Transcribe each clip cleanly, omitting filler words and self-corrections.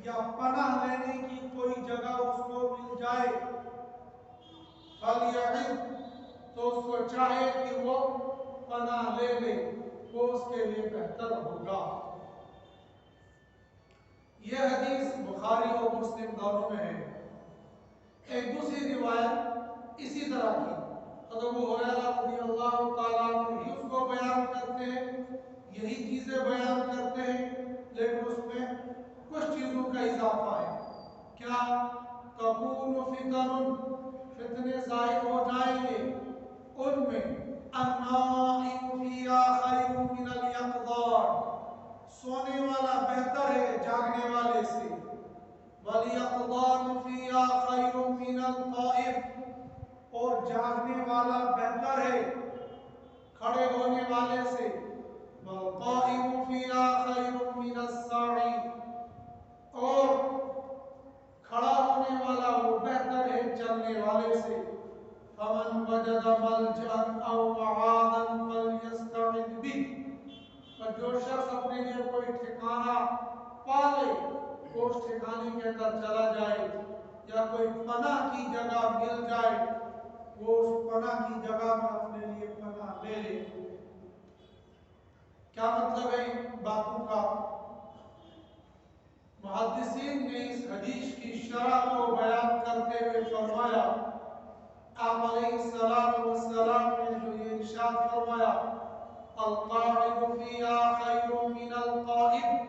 یا پناہ لینے کی کوئی جگہ اس کو مل جائے فَلْيَعِدْ تو اس کو چاہے کہ وہ پناہ لے لے، وہ اس کے لیے بہتر ہوگا۔ یہ حدیث بخاری اور مسلم دونوں میں ہے۔ ایک دوسری روایت اسی طرح کی حضرت ابو ہریرہ رضی اللہ تعالیٰ عنہ ہی اس کو بیان کرتے ہیں، یہی چیزیں بیان کرتے ہیں، لیکن اس میں کچھ چیزوں کا اضافہ ہے۔ کیا؟ تکون فتن، فتنے ظاہر ہو جائیں گے ان میں، النائم فیہا خیر من الیقظان، سونے والا بہتر ہے جاگنے والے سے، والیقظان فیہا خیر من القائم، اور جاگنے والا بہتر ہے کھڑے ہونے والے سے، والقائم فیہا خیر من الساعی، اور کھڑا ہونے والا وہ بہتر ہے چلنے والے سے۔ فمن وجد ملجأ او معادا فلیستعذ بہ، اور جو شخص اپنے لیے کوئی ٹھکانہ پالے وہ اس ٹھکانے کے اندر چلا جائے، یا کوئی پناہ کی جگہ مل جائے وہ اس پناہ کی جگہ میں اپنے لیے پناہ لے لے۔ کیا مطلب ہے ان باتوں کا؟ محدثین نے اس حدیث کی شرح کو بیان کرتے ہوئے فرمایا، آپ علیہ السلام نے جو یہ ارشاد فرمایا، القاعد فیہا خیر من القائم،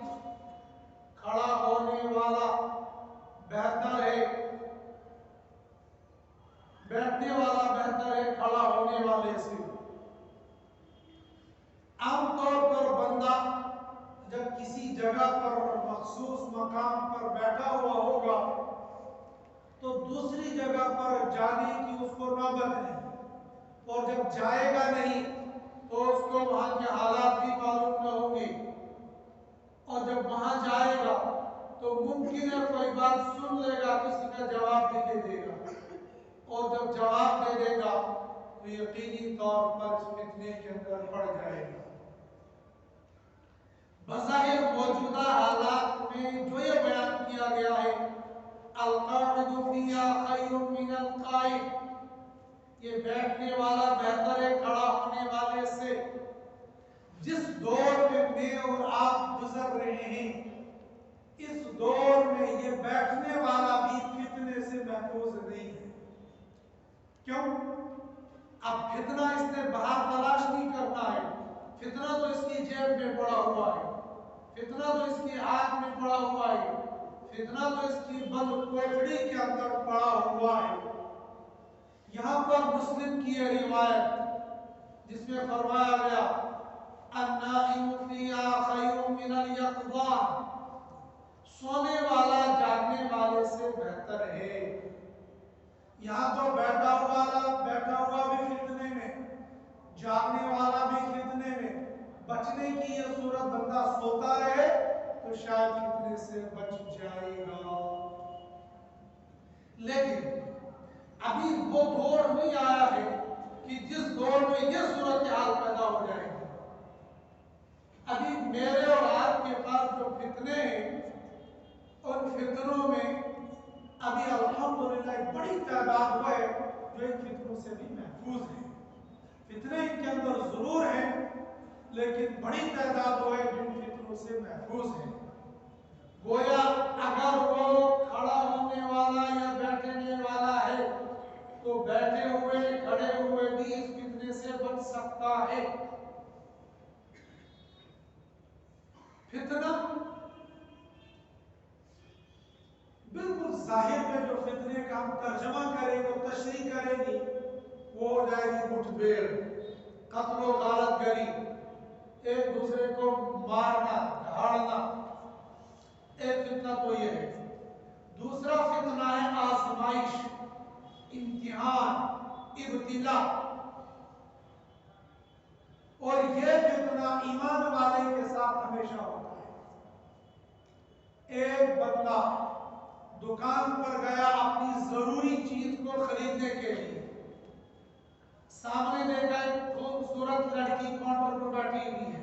کھڑا ہونے والا بہتر ہے، بیٹھنے والا بہتر ہے کھڑا ہونے والے سے۔ عام طور پر بندہ جب کسی جگہ پر مخصوص مقام پر بیٹھا ہوا ہوگا تو دوسری جگہ پر جانے کی اس کو نوبت نہیں، اور جب جائے گا نہیں تو اس کو وہاں کے حالات بھی معلوم نہ ہوں گے، اور جب وہاں جائے گا تو ممکن ہے کوئی بات سن لے گا، کسی کا جواب بھی دے دے گا، اور جب جواب دے دے گا تو یقینی طور پر اس فتنے کے اندر پڑ جائے گا۔ بظاہر موجودہ حالات میں جو یہ بیان کیا گیا ہے، القاعد فیہا خیر من القائم، یہ بیٹھنے والا بہتر ہے کھڑا ہونے والے سے، جس دور میں اور آپ گزر رہے ہیں اس دور میں یہ بیٹھنے والا بھی فتنے سے محفوظ نہیں ہے۔ کیوں؟ اب فتنہ اس نے باہر تلاش نہیں کرنا ہے، فتنہ تو اس کی جیب میں پڑا ہوا ہے، فتنہ تو اس کی ہاتھ میں پڑا ہوا ہے، فتنہ تو اس کی بند کوٹڑی کے اندر پڑا ہوا ہے۔ یہاں پر مسلم کی یہ روایت جس میں فرمایا گیا النائم فیہا خیر من الیقظان، سونے والا جاگنے والے سے بہتر ہے۔ یہاں تو بیٹھا ہوا بھی فتنے میں، جاگنے والا بھی فتنے میں، بچنے کی یہ صورت بندہ سوتا رہے تو شاید فتنے سے بچ جائے گا۔ لیکن ابھی وہ دور نہیں آیا ہے کہ جس دور میں یہ صورتحال پیدا ہو جائے گی۔ ابھی میرے اور آپ کے پاس جو فتنے ہیں ان فتنوں میں ابھی الحمدللہ ایک بڑی تعداد ہے جو ان فتنوں سے بھی محفوظ ہیں۔ فتنے ان کے اندر ضرور ہیں لیکن بڑی تعداد ہے جو ان فتنوں سے محفوظ ہیں۔ گویا اگر وہ کھڑا ہونے والا یا بیٹھنے والا ہے تو بیٹھے ہوئے کھڑے ہوئے بھی اس فتنے سے بچ سکتا ہے۔ فتنہ بالکل ظاہر میں جو فتنے کا ہم ترجمہ کریں گے تشریح کریں گے وہ ہو جائے گی مٹھ بھیڑ، قتل و غارت گری، ایک دوسرے کو مارنا دھاڑنا، ایک فتنہ تو یہ ہے۔ دوسرا فتنہ ہے آزمائش، امتحان، ابتلا، اور یہ فتنہ ایمان والے کے ساتھ ہمیشہ ہوتا ہے۔ ایک بندہ دکان پر گیا اپنی ضروری چیز کو خریدنے کے لیے، سامنے دیکھا ایک خوبصورت لڑکی کاؤنٹر پر بیٹھی ہوئی ہے،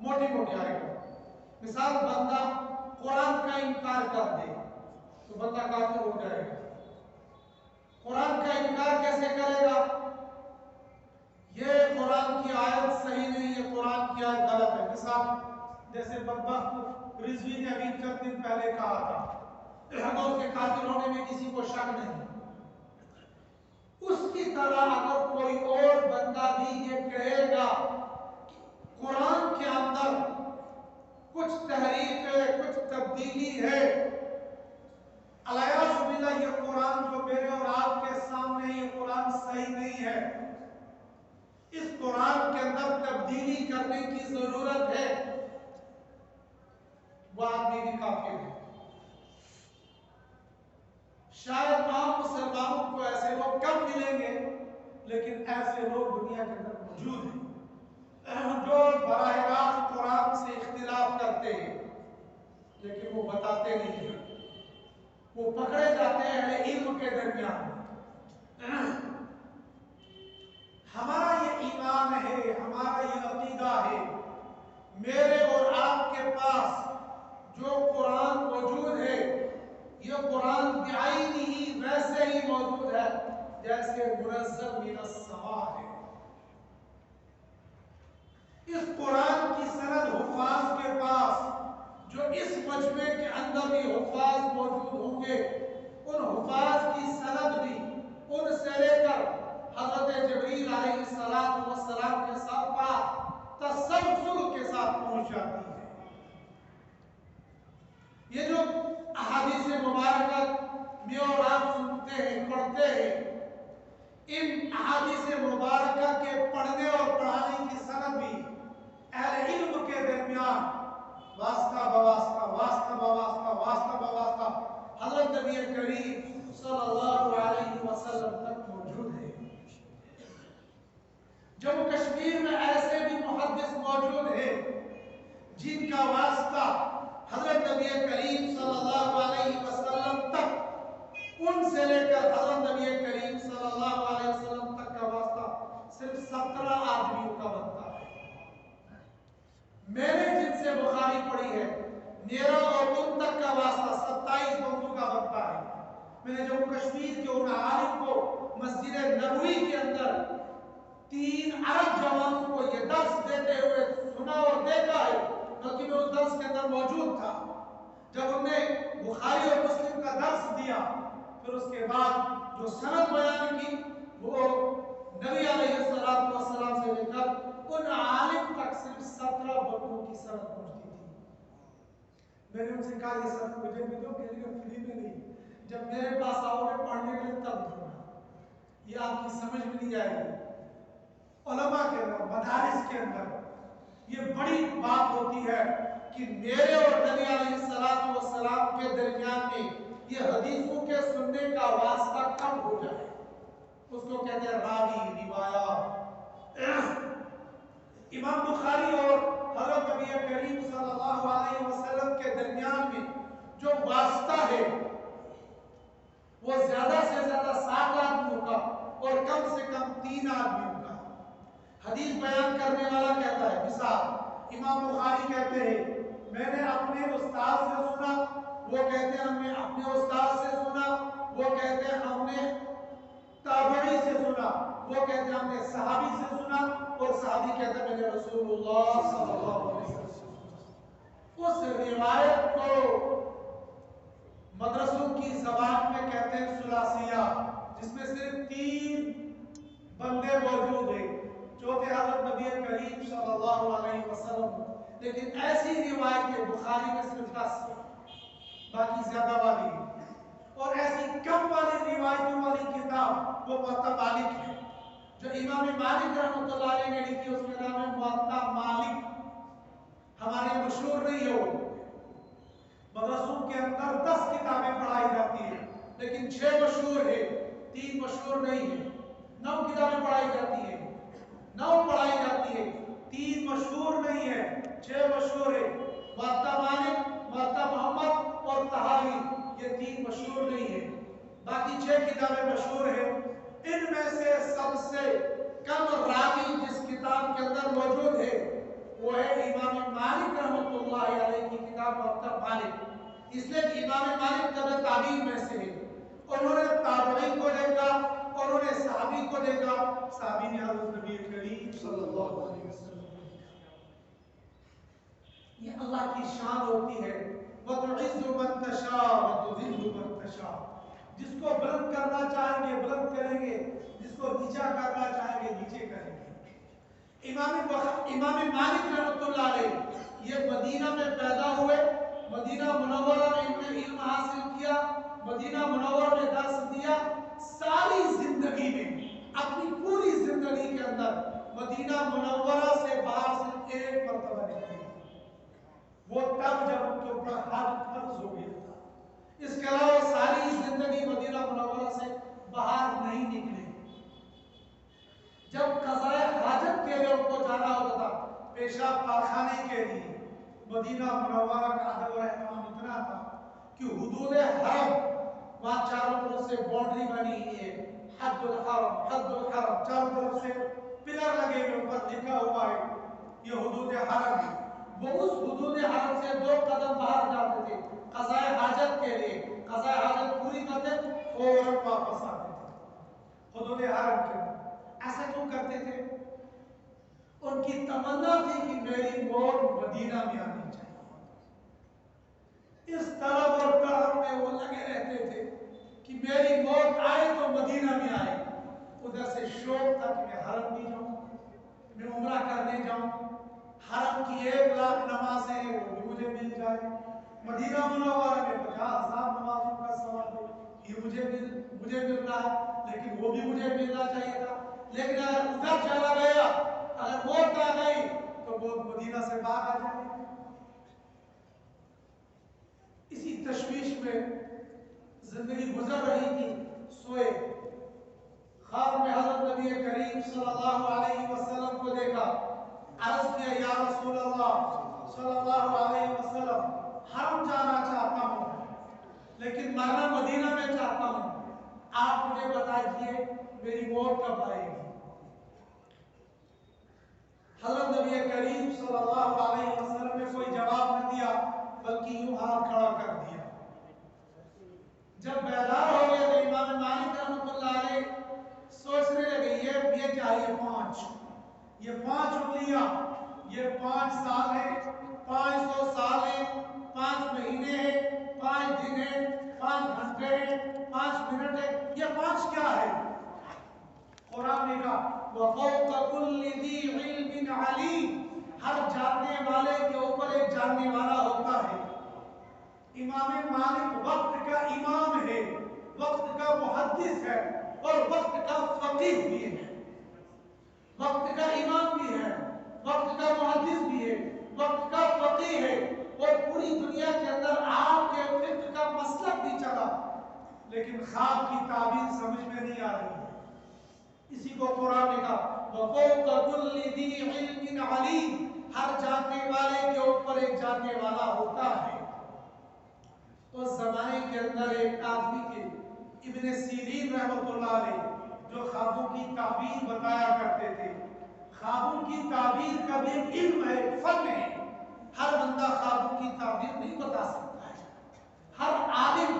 موٹی موٹی آئے گا. مثال بندہ قرآن کا انکار کر دے تو بندہ کافر ہو جائے گا. قرآن کا انکار کیسے کرے گا؟ یہ قرآن کی آیت صحیح نہیں ہے، قرآن کی آیت غلط ہے. مثال جیسے بدبخت رضوی نے ابھی چند دن پہلے کہا تھا اس کے کافر ہونے میں کسی کو شک نہیں. اس کی طرح اگر کوئی اور بندہ بھی یہ کہے گا قرآن کے اندر کچھ تحریف ہے، کچھ تبدیلی ہے، الیاذ باللہ یہ قرآن جو میرے اور آپ کے سامنے یہ قرآن صحیح نہیں ہے، اس قرآن کے اندر تبدیلی کرنے کی ضرورت ہے، وہ آدمی بھی کافر ہے. شاید عام مسلمانوں کو ایسے لوگ کم ملیں گے، لیکن ایسے لوگ دنیا کے اندر موجود ہیں جو براہ راست قرآن سے اختلاف کرتے ہیں لیکن وہ بتاتے نہیں ہیں، وہ پکڑے جاتے ہیں علم کے درمیان. ہمارا یہ ایمان ہے، ہمارا یہ عقیدہ ہے، میرے اور آپ کے پاس جو قرآن موجود ہے یہ قرآن بعینی ہی ویسے ہی موجود ہے جیسے منزل من السماء ہے. اس قرآن کی سند حفاظ کے پاس جو اس مجمع کے اندر بھی حفاظ موجود ہوں گے، ان حفاظ کی سند بھی ان سے لے کر حضرت جبریل علیہ السلام کے ساتھ پاس تسلسل کے ساتھ پہنچ جاتی ہے. یہ جو احادیث مبارکہ میں اور آپ سنتے ہیں، پڑھتے ہیں، ان احادیث مبارکہ کے پڑھنے اور پڑھانے کی سند بھی اہل علم کے درمیان واسطہ بواسطہ واسطہ بواسطہ واسطہ بواسطہ حضرت نبی کریم صلی اللہ علیہ وسلم تک موجود ہے. جموں کشمیر میں ایسے بھی محدث موجود ہیں جن کا واسطہ حضرت نبی کریم صلی اللہ علیہ وسلم تک، ان سے لے کر حضرت نبی کریم صلی اللہ علیہ وسلم تک کا واسطہ صرف 17 آدمیوں کا بنتا ہے. میں نے جن سے بخاری پڑھی ہے میرا اور ان تک کا واسطہ 27 بندوں کا بنتا ہے. میں نے جموں کشمیر کے ان عالم کو مسجد نبوی کے اندر 3 عرب جوانوں کو یہ درس دیتے ہوئے سنا اور دیکھا ہے، کیونکہ میں اس درس کے اندر موجود تھا. جب ہم نے بخاری اور مسلم کا درس دیا پھر اس کے بعد جو سند بیان کی وہ نبی علیہ السلام سے لے کر ان عالم تک صرف 17 بندوں کی سند پہنچتی تھی. میں نے ان سے کہا یہ سب مجھے بھی دو، کہ فری میں نہیں، جب میرے پاس آؤ گے پڑھنے کے لیے تب دوں گا، یہ آپ کی سمجھ میں نہیں آئے گی. علماء کے اندر، مدارس کے اندر یہ بڑی بات ہوتی ہے کہ میرے اور نبی علیہ السلام کے درمیان میں یہ حدیثوں کے سننے کا واسطہ کم ہو جائے، اس کو کہتے ہیں راوی روایات. امام بخاری اور حضرت نبی کریم صلی اللہ علیہ وسلم کے درمیان میں جو واسطہ ہے وہ زیادہ سے زیادہ 7 آدمیوں کا اور کم سے کم 3 آدمیوں کا. حدیث بیان کرنے والا کہتا ہے، مثال امام بخاری کہتے ہیں میں نے اپنے استاد سے سنا، وہ کہتے ہیں ہم نے اپنے استاد سے سنا، وہ کہتے ہیں ہم نے تابعی سے سنا، وہ کہتے ہیں ہم نے صحابی سے سنا، اور صحابی کہتے ہیں میں نے رسول اللہ صلی اللہ علیہ وسلم. اس روایت کو مدرسوں کی زبان میں کہتے ہیں ثلاثیہ، جس میں صرف 3 بندے موجود ہیں، چوتھے حضرت نبی کریم صلی اللہ علیہ وسلم. لیکن ایسی روایت بخاری میں صرف 10 ہے، باقی زیادہ والی ہے. اور ایسی کم والی روایتوں والی کتاب وہ موطا مالک ہے جو امام مالک رحمۃ اللہ علیہ نے لکھی، اس کا نام ہے موطا مالک. ہمارے مشہور نہیں ہو، مدرسوں کے اندر 10 کتابیں پڑھائی جاتی ہیں، لیکن 6 مشہور ہے، 3 مشہور نہیں ہے. 9 کتابیں پڑھائی جاتی ہیں، 9 پڑھائی جاتی ہے، 3 مشہور نہیں ہے، 6 مشہور ہے. موطا مالک، موطا محمد اور طحاوی، یہ 3 مشہور نہیں ہے، باقی 6 کتابیں مشہور ہیں. ان میں سے سب سے کم راوی جس کتاب کے اندر موجود ہے وہ ہے امام مالک رحمۃ اللہ علیہ کی کتاب موطا مالک، اس لیے کہ امام مالک طبع تابعین میں سے ہے، انہوں نے تابعین کو دیکھا، انہوں نے صحابی کو دیکھا، صحابی نے حضرت نبی کریم صلی اللہ علیہ وسلم کو دیکھا۔ یہ اللہ کی شان ہوتی ہے، وَتُعِزُّ مَن تَشَاءُ وَتُذِلُّ مَن تَشَاءُ، جس کو بلند کرنا چاہیں گے بلند کریں گے، جس کو نیچا کرنا چاہیں گے نیچے کریں گے۔ امام مالک رحمۃ اللہ علیہ یہ مدینہ میں پیدا ہوئے، مدینہ منورہ میں انہوں نے علم حاصل کیا، مدینہ منورہ میں درس دیا، ساری زندگی میں اپنی پوری زندگی کے اندر مدینہ منورہ سے باہر صرف ایک مرتبہ نکلے، وہ تب جب ان کے اوپر حج فرض ہو گیا تھا، اس کے علاوہ ساری زندگی مدینہ منورہ سے باہر نہیں نکلے۔ جب قضائے حاجت کے لیے ان کو جانا ہوتا تھا، پیشاب پاخانے کے لیے، مدینہ منورہ کا ادب و احترام اتنا تھا کہ حدود حرم وہاں چاروں طرف سے باؤنڈری بنی ہے، حد الحرم حد الحرم، چاروں طرف سے پلر لگے ہوئے، اوپر لکھا ہوا ہے یہ حدود حرم ہے۔ وہ اس حدود حرم سے 2 قدم باہر جاتے تھے قضائے حاجت کے لیے، قضائے حاجت پوری کرتے فوراً واپس آتے تھے حدود حرم کے۔ ایسا کیوں کرتے تھے؟ ان کی تمنا تھی کہ میری موت مدینہ میں آنی چاہیے، اس طلب اور طلب میں وہ لگے رہتے تھے کہ میری موت آئے تو مدینہ میں آئے۔ ادھر سے شوق تھا کہ میں حرم بھی جاؤں، میں عمرہ کرنے جاؤں، حرم کی 1 لاکھ نمازیں ہیں وہ بھی مجھے مل جائے، مدینہ منورہ میں 50,000 نمازوں کا ثواب ہے یہ مجھے مل رہا ہے، لیکن وہ بھی مجھے ملنا چاہیے تھا۔ لیکن اگر ادھر چلا گیا، اگر موت آ گئی تو موت مدینہ سے باہر آ جائے گی۔ اسی تشویش میں زندگی گزر رہی تھی، سوئے خواب میں حضرت نبی کریم صلی اللہ علیہ وسلم کو دیکھا، عرض کیا یا رسول اللہ صلی اللہ علیہ وسلم، حرم جانا چاہتا ہوں لیکن مرنا مدینہ میں چاہتا ہوں، آپ مجھے بتائیے میری موت کب آئے گی؟ حضرت نبی کریم صلی اللہ علیہ وسلم نے کوئی جواب نہ دیا بلکہ یوں ہاتھ کھڑا کر دیا۔ جب بیدار ہو گئے تو امام مالک رحمۃ اللہ علیہ سوچنے لگے یہ چاہیے 5 انگلیاں، یہ 5 سال ہے، 500 سال ہے، 5 مہینے ہیں، 5 دن ہیں، 5 گھنٹے ہیں، 5 منٹ ہے، یہ 5 کیا ہے؟ قرآن نے کہا وَفَوْقَ كُلِّ ذِي عِلْمٍ عَلِيمٍ، ہر جاننے والے کے اوپر ایک جاننے والا ہوتا ہے۔ امام مالک وقت کا امام ہے، وقت کا محدث ہے اور وقت کا فقیہ بھی ہے، وقت کا امام بھی ہے، وقت کا محدث بھی ہے، وقت کا فقیہ ہے، اور پوری دنیا کے اندر آپ کے فقہ کا مسلک بھی چلا، لیکن خواب کی تعبیر سمجھ میں نہیں آ رہی ہے۔ اسی کو قرآن نے کہا وَفَوْقَ كُلِّ ذِي عِلْمٍ عَلِيمٍ، ہر جاننے والے کے اوپر ایک جاننے والا ہوتا ہے۔ اس زمانے کے اندر ایک آدمی کے ابن سیرین رحمۃ اللہ علیہ جو خوابوں کی تعبیر بتایا کرتے تھے، خوابوں کی تعبیر کا بھی ایک علم ہے، فن ہے، ہر بندہ خوابوں کی تعبیر نہیں بتا سکتا ہے، ہر عالم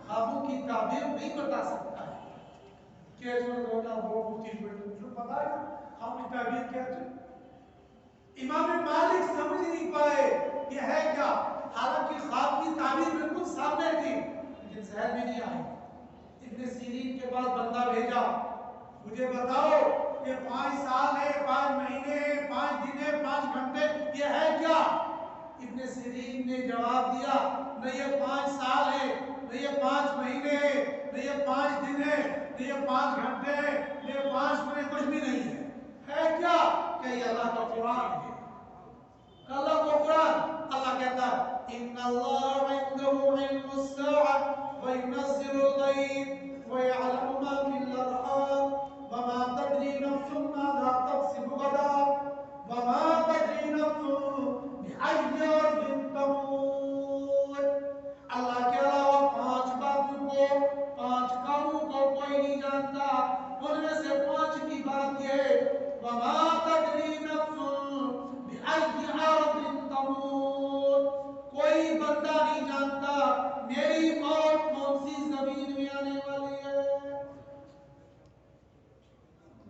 خوابوں کی تعبیر نہیں بتا سکتا ہے۔ پتا ہے خواب کی تعبیر کیا تھی؟ امام مالک سمجھ نہیں پائے یہ ہے کیا، حالانکہ خواب کی تعبیر بالکل سامنے تھی لیکن ذہن میں نہیں آئی۔ ابن سیرین کے پاس بندہ بھیجا، مجھے بتاؤ یہ 5 سال ہے، 5 مہینے، 5 دن ہے، 5 گھنٹے، یہ ہے کیا؟ ابن سیرین نے جواب دیا نہ یہ 5 سال ہے، نہ یہ 5 مہینے ہے، نہ یہ 5 دن ہے، نہ یہ 5 گھنٹے ہے، نہ یہ 5 منٹ، کچھ بھی نہیں ہے کیا؟ کہ یہ اللہ کا قرآن ہے، اللہ کو قرآن۔ اللہ کہتا ہے ان اللہ عنده علم الساعة وينزل الغيث ويعلم ما في الارحام وما تدري نفس ماذا تكسب غدا وما تدري نفس بأي أرض تموت۔ اللہ کے علاوہ 5 باتوں کو، 5 کاموں کو کوئی نہیں جانتا، ان میں سے 5 کی بات یہ وما تدري نفس بِأَيِّ أَرْضٍ تَمُوتُ، کوئی بندہ نہیں جانتا میری موت کون سی زمین میں آنے والی ہے۔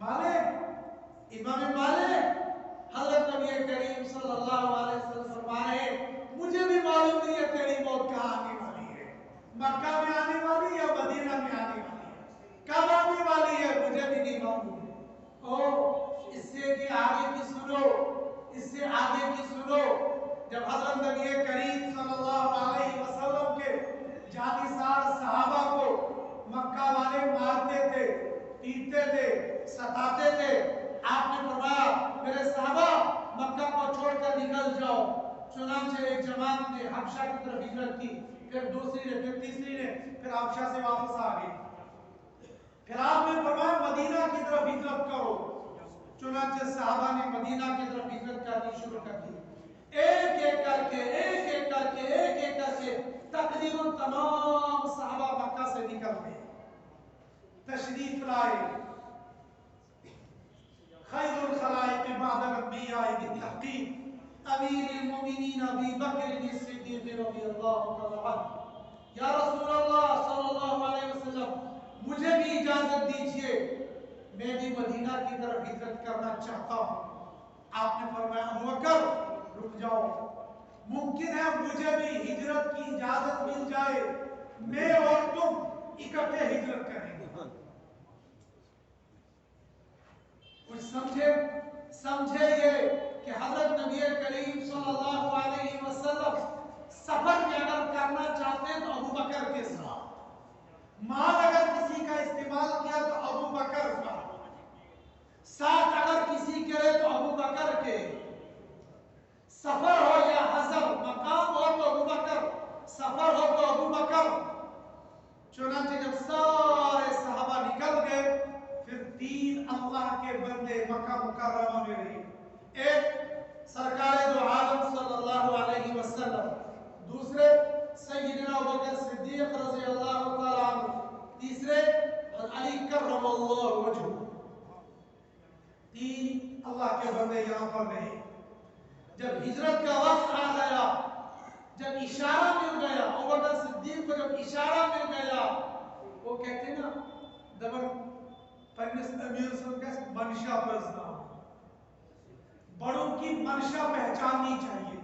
مالک، امام مالک، حضرت نبی کریم صلی اللہ علیہ وسلم فرما رہے ہیں مجھے بھی معلوم نہیں ہے تیری موت کہاں آنے والی ہے، مکہ میں آنے والی ہے یا مدینہ میں آنے والی ہے، کب آنے والی ہے مجھے بھی نہیں معلوم ہے۔ او اس سے کہ آگے کی سنو، اس سے آگے کی سنو، جب حضرت نبی کریم صلی اللہ علیہ وسلم کے جانثار صحابہ کو مکہ والے مارتے تھے، پیٹتے تھے، ستاتے تھے، آپ نے فرمایا میرے صحابہ مکہ کو چھوڑ کر نکل جاؤ۔ چنانچہ ایک جماعت نے حبشہ کی طرف ہجرت کی، پھر دوسری نے، پھر تیسری نے، پھر حبشہ سے واپس آ گئی۔ پھر آپ نے فرمایا مدینہ کی طرف ہجرت کرو۔ چنانچہ صحابہ نے مدینہ کی طرف ہجرت کرنی شروع کر دی۔ ایک ایک کر کے، ایک ایک کر کے، ایک ایک کر کے تقریباً تمام صحابہ مکہ سے نکل گئے، تشریف لائے۔ خیر الخلائق بعد الانبیاء بالتحقیق امیر المومنین ابی بکر الصدیق رضی اللہ تعالی عنہ، یا رسول اللہ صلی اللہ علیہ وسلم مجھے بھی اجازت دیجئے، میں بھی مدینہ کی طرف ہجرت کرنا چاہتا ہوں۔ آپ نے فرمایا ابو بکر رک جاؤ، ممکن ہے مجھے بھی ہجرت کی اجازت مل جائے، میں اور تم اکٹھے ہجرت کریں گے۔ کچھ سمجھے یہ کہ حضرت نبی کریم صلی اللہ علیہ وسلم سفر میں اگر کرنا چاہتے ہیں تو ابو بکر کے ساتھ، مال اگر کسی کا استعمال کیا تو ابو بکر کا، ساتھ اگر کسی کرے تو ابو بکر کے، سفر ہو یا حضر، مقام ہو تو ابو بکر، سفر ہو تو ابو بکر۔ چنانچہ جب سارے صحابہ نکل گئے پھر تین اللہ کے بندے مکہ مکرمہ میں رہے، ایک سرکار دو عالم صلی اللہ علیہ وسلم، دوسرے سیدنا ابوبکر صدیق رضی اللہ تعالی عنہ، تیسرے علی کرم اللہ وجہہ۔ تین اللہ کے بندے یہاں پر رہے۔ جب ہجرت کا وقت آ گیا، جب اشارہ مل گیا، ابوبکر صدیق کو جب اشارہ مل گیا، وہ کہتے نا دبن پنس امیر صاحب کا منشا پرزنا، بڑوں کی منشا پہچاننی چاہیے۔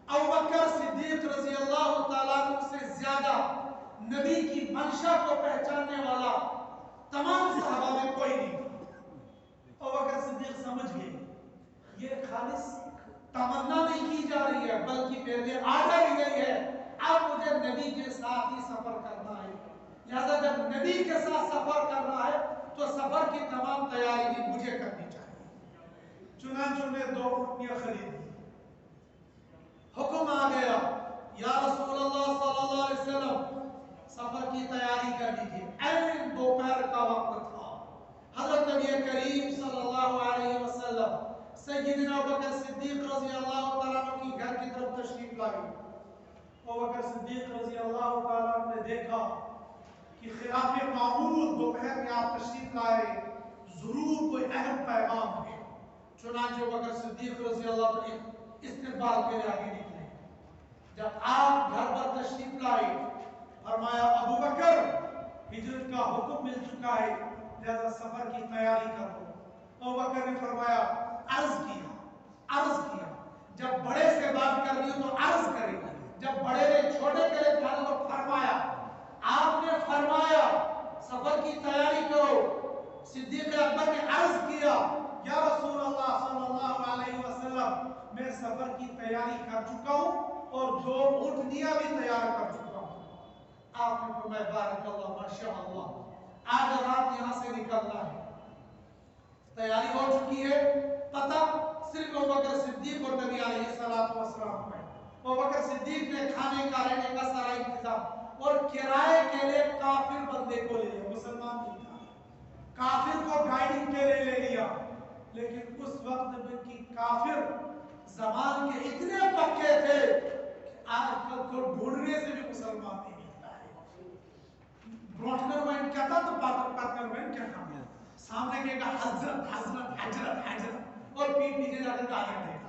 ابوبکر صدیق رضی اللہ تعالیٰ عنہ سے زیادہ نبی کی منشا کو پہچاننے والا تمام صحابہ میں کوئی نہیں تھا۔ ابوبکر صدیق سمجھ گئے یہ خالص تمنا نہیں کی جا رہی ہے بلکہ میرے آرڈر دی گئی ہے، اب مجھے نبی کے ساتھ ہی سفر کرنا ہے، لہذا جب نبی کے ساتھ سفر کرنا ہے تو سفر کی تمام تیاری بھی مجھے کرنی چاہیے۔ چنانچہ نے 2 اونٹنیاں خریدی، حکم آ گیا یا رسول اللہ صلی اللہ علیہ وسلم سفر کی تیاری کر دیجیے۔ این دوپہر کا وقت تھا، حضرت نبی کریم صلی اللہ علیہ وسلم سیدنا ابوبکر صدیق رضی اللہ تعالیٰ عنہ کی گھر کی طرف تشریف لائے۔ ابوبکر صدیق رضی اللہ تعالیٰ عنہ نے دیکھا کہ خلاف معمول دوپہر میں آپ تشریف لائے، ضرور کوئی اہم پیغام ہے۔ چنانچہ ابوبکر صدیق رضی اللہ عنہ استقبال کے لیے آگے نکلے۔ جب آپ گھر پر تشریف لائے فرمایا ابو بکر ہجرت کا حکم مل چکا ہے، لہذا سفر کی تیاری کرو۔ ابو بکر نے فرمایا عرض کیا جب بڑے سے بات کرنی ہو تو عرض کرے، جب بڑے نے چھوٹے کے لیے کہا تو فرمایا، آپ نے فرمایا سفر کی تیاری کرو۔ صدیق اکبر نے عرض کیا یا رسول اللہ صلی اللہ علیہ وسلم میں سفر کی تیاری کر چکا ہوں اور 2 اونٹنیاں بھی تیار کر چکا ہوں۔ آپ نے فرمایا بارک اللہ ماشاء اللہ، آج رات یہاں سے نکلنا ہے، تیاری ہو چکی ہے۔ پتہ صرف ابوبکر صدیق اور نبی علیہ السلام کو ہے۔ ابوبکر صدیق نے کھانے کا، رہنے کا سارا انتظام اور کرائے کے لیے کافر بندے کو لے لیا، مسلمان نہیں تھا، کافر کو گائیڈنگ کے لیے لے لیا۔ لیکن اس وقت میں کی کافر زمان کے اتنے پکے تھے آج کل کو ڈھونڈنے سے بھی مسلمان نہیں ملتا ہے۔ برونٹنر وین کہتا تو پاتنر وین کہتا، سامنے کہے گا حضرت حضرت حضرت حضرت اور پیٹ نیچے جا کر گالیاں دے گا۔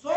100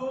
2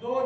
2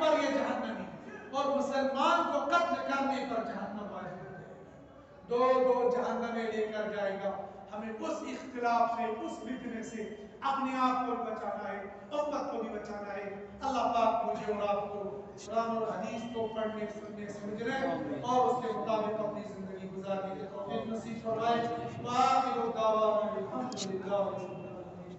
پر یہ جہنمی اور مسلمان کو قتل کرنے پر جہنم واجب ہو جائے گا. دو جہنمیں لے کر جائے گا. ہمیں اس اختلاف سے اس فتنے سے اپنے آپ کو بچانا ہے, امت کو بھی بچانا ہے. اللہ پاک مجھے اور آپ کو قرآن اور حدیث کو پڑھنے سننے سمجھنے اور اس کے مطابق اپنی زندگی گزارنے کی توفیق نصیب فرمائے. وآخر دعوانا الحمدللہ.